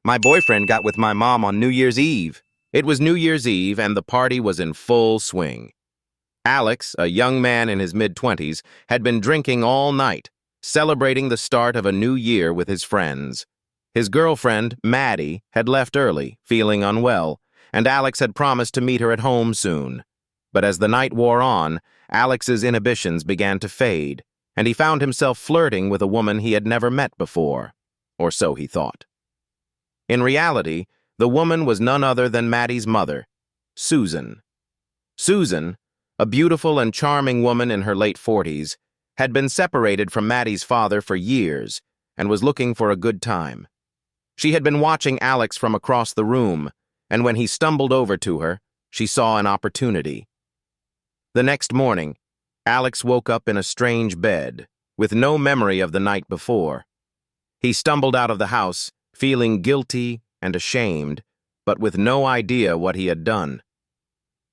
My boyfriend got with my mom on New Year's Eve. It was New Year's Eve, and the party was in full swing. Alex, a young man in his mid-20s, had been drinking all night, celebrating the start of a new year with his friends. His girlfriend, Maddie, had left early, feeling unwell, and Alex had promised to meet her at home soon. But as the night wore on, Alex's inhibitions began to fade, and he found himself flirting with a woman he had never met before, or so he thought. In reality, the woman was none other than Maddie's mother, Susan. Susan, a beautiful and charming woman in her late 40s, had been separated from Maddie's father for years and was looking for a good time. She had been watching Alex from across the room, and when he stumbled over to her, she saw an opportunity. The next morning, Alex woke up in a strange bed, with no memory of the night before. He stumbled out of the house, feeling guilty and ashamed, but with no idea what he had done.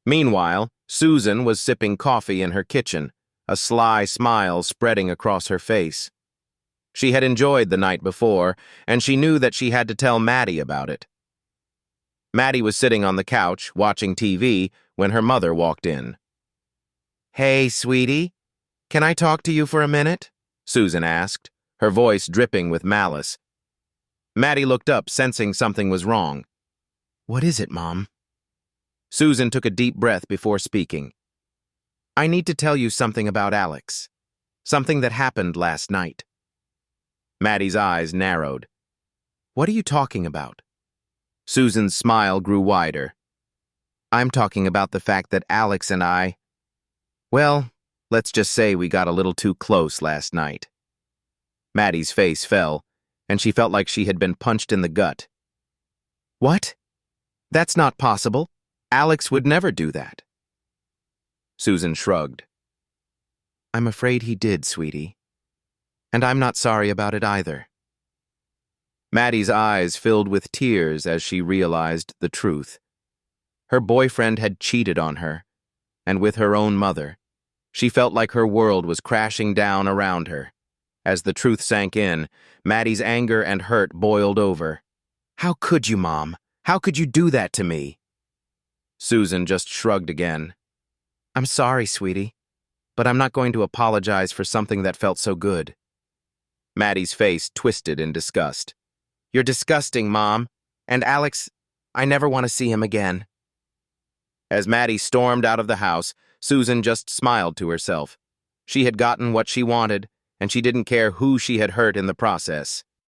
Meanwhile, Susan was sipping coffee in her kitchen, a sly smile spreading across her face. She had enjoyed the night before, and she knew that she had to tell Maddie about it. Maddie was sitting on the couch, watching TV, when her mother walked in. "Hey, sweetie, can I talk to you for a minute?" Susan asked, her voice dripping with malice. Maddie looked up, sensing something was wrong. "What is it, Mom?" Susan took a deep breath before speaking. "I need to tell you something about Alex. Something that happened last night." Maddie's eyes narrowed. "What are you talking about?" Susan's smile grew wider. "I'm talking about the fact that Alex and well, let's just say we got a little too close last night." Maddie's face fell, and she felt like she had been punched in the gut. "What? That's not possible. Alex would never do that." Susan shrugged. "I'm afraid he did, sweetie. And I'm not sorry about it either." Maddie's eyes filled with tears as she realized the truth. Her boyfriend had cheated on her, and with her own mother. She felt like her world was crashing down around her. As the truth sank in, Maddie's anger and hurt boiled over. "How could you, Mom? How could you do that to me?" Susan just shrugged again. "I'm sorry, sweetie, but I'm not going to apologize for something that felt so good." Maddie's face twisted in disgust. "You're disgusting, Mom. And Alex, I never want to see him again." As Maddie stormed out of the house, Susan just smiled to herself. She had gotten what she wanted, and she didn't care who she had hurt in the process.